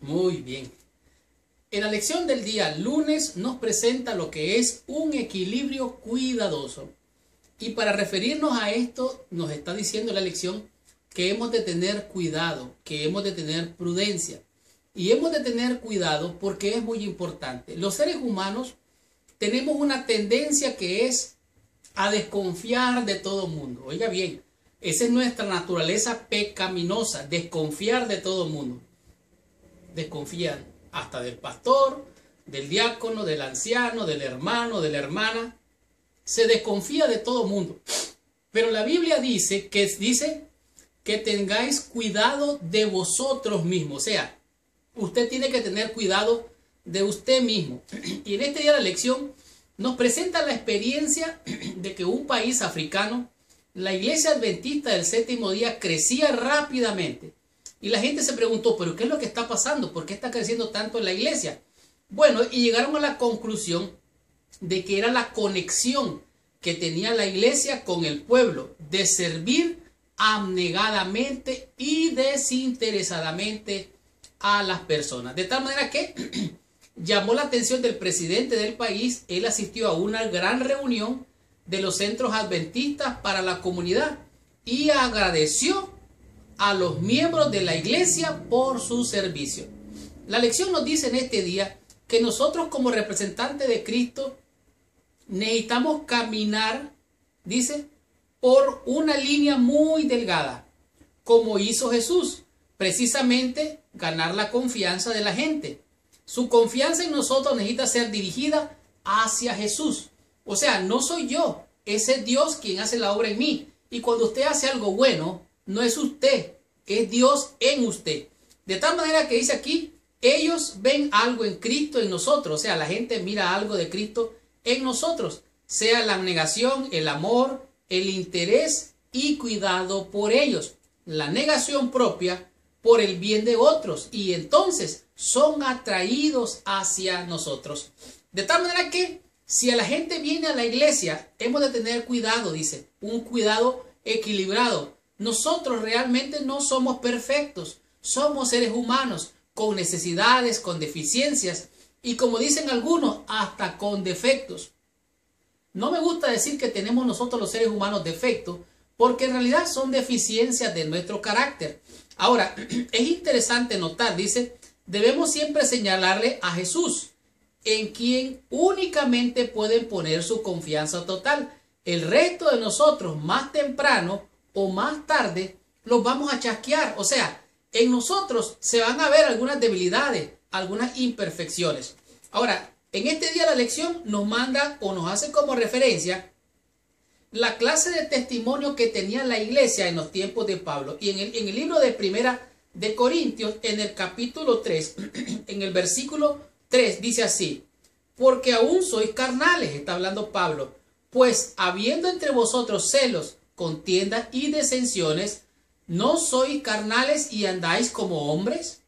Muy bien. En la lección del día lunes nos presenta lo que es un equilibrio cuidadoso. Y para referirnos a esto nos está diciendo la lección que hemos de tener cuidado, que hemos de tener prudencia. Y hemos de tener cuidado porque es muy importante. Los seres humanos tenemos una tendencia que es a desconfiar de todo mundo. Oiga bien, esa es nuestra naturaleza pecaminosa, desconfiar de todo mundo. Desconfían hasta del pastor, del diácono, del anciano, del hermano, de la hermana. Se desconfía de todo mundo. Pero la Biblia dice que tengáis cuidado de vosotros mismos. O sea, usted tiene que tener cuidado de usted mismo. Y en este día de la lección nos presenta la experiencia de que un país africano, la iglesia adventista del séptimo día, crecía rápidamente. Y la gente se preguntó, ¿pero qué es lo que está pasando? ¿Por qué está creciendo tanto en la iglesia? Bueno, y llegaron a la conclusión de que era la conexión que tenía la iglesia con el pueblo, de servir abnegadamente y desinteresadamente a las personas. De tal manera que llamó la atención del presidente del país. Él asistió a una gran reunión de los centros adventistas para la comunidad y agradeció a los miembros de la iglesia por su servicio. La lección nos dice en este día que nosotros como representantes de Cristo necesitamos caminar, dice, por una línea muy delgada, como hizo Jesús, precisamente ganar la confianza de la gente. Su confianza en nosotros necesita ser dirigida hacia Jesús. O sea, no soy yo, ese es Dios quien hace la obra en mí. Y cuando usted hace algo bueno, no es usted, es Dios en usted. De tal manera que dice aquí, ellos ven algo en Cristo en nosotros. O sea, la gente mira algo de Cristo en nosotros. Sea la abnegación, el amor, el interés y cuidado por ellos. La negación propia por el bien de otros. Y entonces son atraídos hacia nosotros. De tal manera que si a la gente viene a la iglesia, hemos de tener cuidado, dice, un cuidado equilibrado. Nosotros realmente no somos perfectos, somos seres humanos con necesidades, con deficiencias y como dicen algunos, hasta con defectos. No me gusta decir que tenemos nosotros los seres humanos defectos, porque en realidad son deficiencias de nuestro carácter. Ahora, es interesante notar, dice, debemos siempre señalarle a Jesús, en quien únicamente pueden poner su confianza total. El resto de nosotros, más temprano o más tarde, los vamos a chasquear. O sea, en nosotros se van a ver algunas debilidades, algunas imperfecciones. Ahora, en este día la lección nos manda o nos hace como referencia la clase de testimonio que tenía la iglesia en los tiempos de Pablo. Y en el libro de Primera de Corintios, en el capítulo 3, en el versículo 3, dice así: porque aún sois carnales, está hablando Pablo, pues habiendo entre vosotros celos, contiendas y disensiones, ¿no sois carnales y andáis como hombres?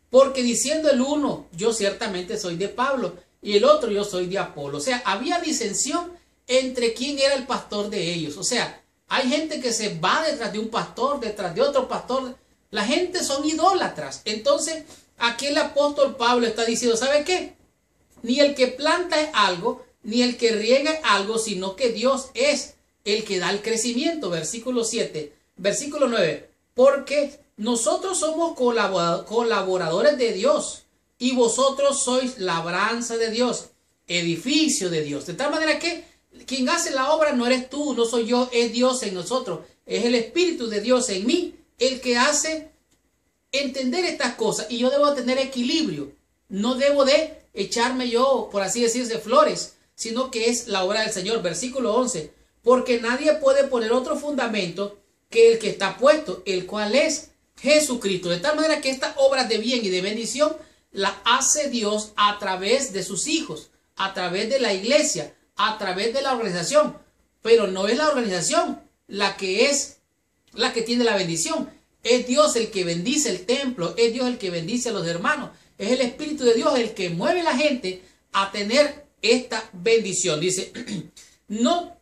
Porque diciendo el uno, yo ciertamente soy de Pablo, y el otro, yo soy de Apolo. O sea, había disensión entre quién era el pastor de ellos. O sea, hay gente que se va detrás de un pastor, detrás de otro pastor. La gente son idólatras. Entonces, aquí el apóstol Pablo está diciendo, ¿sabe qué? Ni el que planta es algo, ni el que riega es algo, sino que Dios es el que da el crecimiento. Versículo 7. Versículo 9. Porque nosotros somos colaboradores de Dios y vosotros sois labranza de Dios, edificio de Dios. De tal manera que quien hace la obra no eres tú, no soy yo, es Dios en nosotros. Es el Espíritu de Dios en mí el que hace entender estas cosas. Y yo debo tener equilibrio. No debo de echarme yo, por así decirse, flores, sino que es la obra del Señor. Versículo 11. Porque nadie puede poner otro fundamento que el que está puesto, el cual es Jesucristo. De tal manera que estas obras de bien y de bendición las hace Dios a través de sus hijos, a través de la iglesia, a través de la organización. Pero no es la organización la que tiene la bendición. Es Dios el que bendice el templo, es Dios el que bendice a los hermanos. Es el Espíritu de Dios el que mueve a la gente a tener esta bendición. Dice, no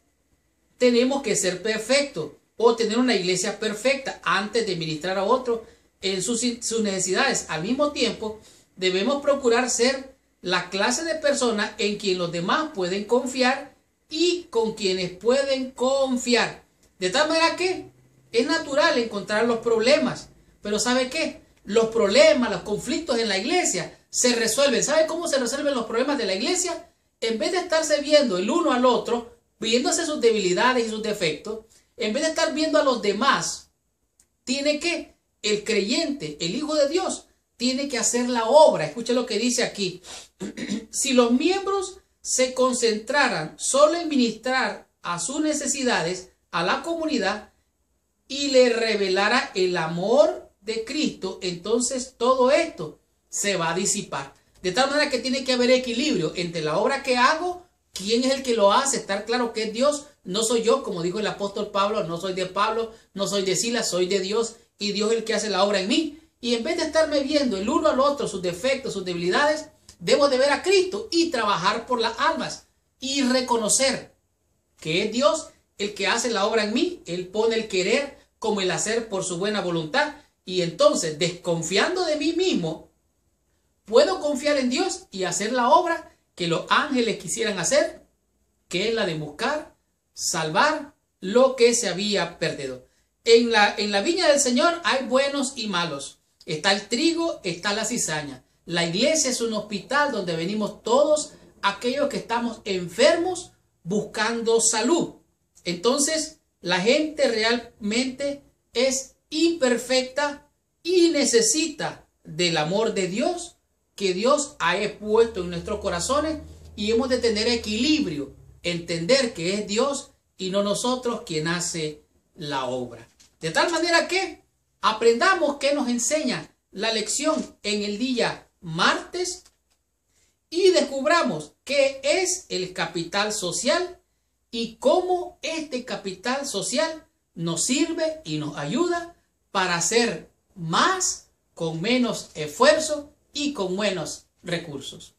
tenemos que ser perfectos o tener una iglesia perfecta antes de ministrar a otro en sus necesidades. Al mismo tiempo, debemos procurar ser la clase de personas en quien los demás pueden confiar y con quienes pueden confiar. De tal manera que es natural encontrar los problemas, pero ¿sabe qué? Los problemas, los conflictos en la iglesia se resuelven. ¿Sabe cómo se resuelven los problemas de la iglesia? En vez de estarse viendo el uno al otro, viéndose sus debilidades y sus defectos, en vez de estar viendo a los demás, tiene que, el creyente, el Hijo de Dios, tiene que hacer la obra. Escuche lo que dice aquí. Si los miembros se concentraran solo en ministrar a sus necesidades a la comunidad y le revelara el amor de Cristo, entonces todo esto se va a disipar. De tal manera que tiene que haber equilibrio entre la obra que hago, quién es el que lo hace, estar claro que es Dios, no soy yo, como dijo el apóstol Pablo, no soy de Pablo, no soy de Silas, soy de Dios, y Dios es el que hace la obra en mí. Y en vez de estarme viendo el uno al otro, sus defectos, sus debilidades, debo de ver a Cristo y trabajar por las almas y reconocer que es Dios el que hace la obra en mí. Él pone el querer como el hacer por su buena voluntad. Y entonces, desconfiando de mí mismo, puedo confiar en Dios y hacer la obra que los ángeles quisieran hacer, que es la de buscar, salvar lo que se había perdido. En la viña del Señor hay buenos y malos. Está el trigo, está la cizaña. La iglesia es un hospital donde venimos todos aquellos que estamos enfermos buscando salud. Entonces, la gente realmente es imperfecta y necesita del amor de Dios que Dios ha puesto en nuestros corazones, y hemos de tener equilibrio, entender que es Dios y no nosotros quien hace la obra. De tal manera que aprendamos qué nos enseña la lección en el día martes y descubramos qué es el capital social y cómo este capital social nos sirve y nos ayuda para hacer más con menos esfuerzo y con menos recursos.